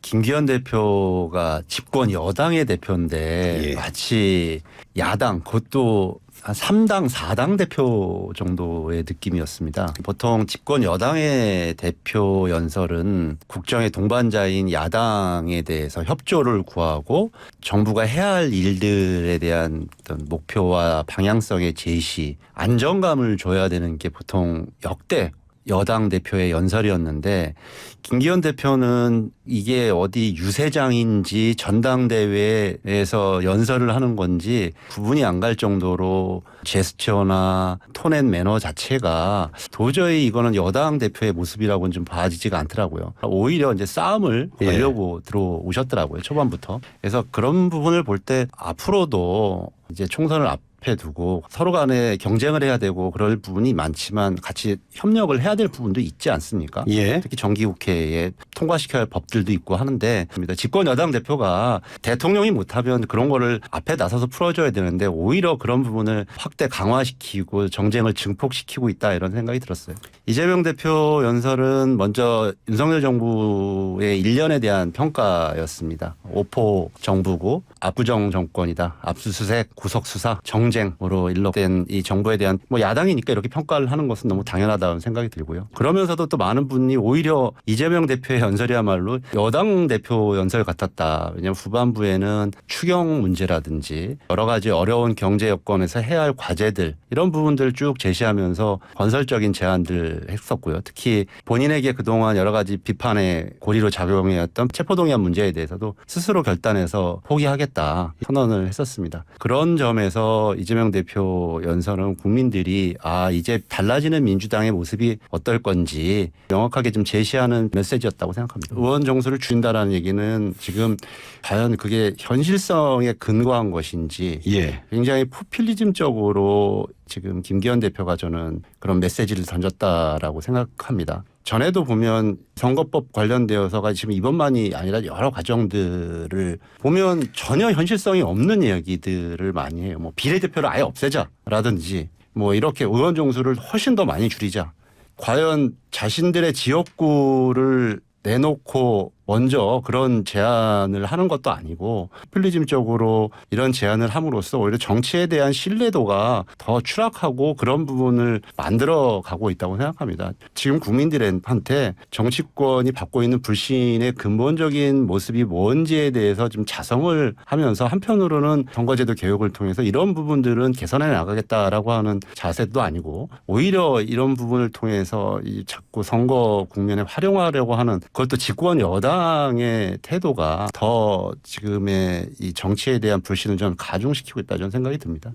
김기현 대표가 집권 여당의 대표인데 예. 마치 야당 그것도 한 3당 4당 대표 정도의 느낌이었습니다. 보통 집권 여당의 대표 연설은 국정의 동반자인 야당에 대해서 협조를 구하고 정부가 해야 할 일들에 대한 어떤 목표와 방향성의 제시, 안정감을 줘야 되는 게 보통 역대 여당 대표의 연설이었는데 김기현 대표는 이게 어디 유세장인지 전당대회에서 연설을 하는 건지 구분이 안 갈 정도로 제스처나 톤앤 매너 자체가 도저히 이거는 여당 대표의 모습이라고는 좀 봐지지가 않더라고요. 오히려 이제 싸움을 걸려고 들어오셨더라고요. 초반부터. 그래서 그런 부분을 볼 때 앞으로도 이제 총선을 앞에 두고 서로 간에 경쟁을 해야 되고 그럴 부분이 많지만 같이 협력을 해야 될 부분도 있지 않습니까? 예. 특히 정기국회에 통과시켜야 할 법들도 있고 하는데 집권 여당 대표가 대통령이 못하면 그런 거를 앞에 나서서 풀어줘야 되는데 오히려 그런 부분을 확대 강화시키고 정쟁을 증폭시키고 있다 이런 생각이 들었어요. 이재명 대표 연설은 먼저 윤석열 정부의 1년에 대한 평가였습니다. 오포 정부고 압구정 정권이다. 압수수색, 구속수사, 정쟁으로 일록된 이 정부에 대한 야당이니까 이렇게 평가를 하는 것은 너무 당연하다는 생각이 들고요. 그러면서도 또 많은 분이 오히려 이재명 대표의 연설이야말로 여당 대표 연설 같았다. 왜냐하면 후반부에는 추경 문제라든지 여러 가지 어려운 경제 여건에서 해야 할 과제들 이런 부분들 쭉 제시하면서 건설적인 제안들 했었고요. 특히 본인에게 그동안 여러 가지 비판의 고리로 작용해왔던 체포동의안 문제에 대해서도 스스로 결단해서 포기하겠다 선언을 했었습니다. 그런 점에서 이재명 대표 연설은 국민들이 이제 달라지는 민주당의 모습이 어떨 건지 명확하게 좀 제시하는 메시지였다고 생각합니다. 의원 정수를 줄인다라는 얘기는 지금 과연 그게 현실성에 근거한 것인지 굉장히 포퓰리즘적으로 지금 김기현 대표가 저는 그런 메시지를 던졌다라고 생각합니다. 전에도 보면 선거법 관련되어서가 지금 이번만이 아니라 여러 과정들을 보면 전혀 현실성이 없는 이야기들을 많이 해요. 비례대표를 아예 없애자라든지 이렇게 의원 정수를 훨씬 더 많이 줄이자. 과연 자신들의 지역구를 내놓고 먼저 그런 제안을 하는 것도 아니고 포퓰리즘적으로 이런 제안을 함으로써 오히려 정치에 대한 신뢰도가 더 추락하고 그런 부분을 만들어 가고 있다고 생각합니다. 지금 국민들한테 정치권이 받고 있는 불신의 근본적인 모습이 뭔지에 대해서 좀 자성을 하면서 한편으로는 선거제도 개혁을 통해서 이런 부분들은 개선해 나가겠다라고 하는 자세도 아니고 오히려 이런 부분을 통해서 자꾸 선거 국면에 활용하려고 하는 그것도 집권 여당의 태도가 더 지금의 이 정치에 대한 불신을 좀 가중시키고 있다 저는 생각이 듭니다.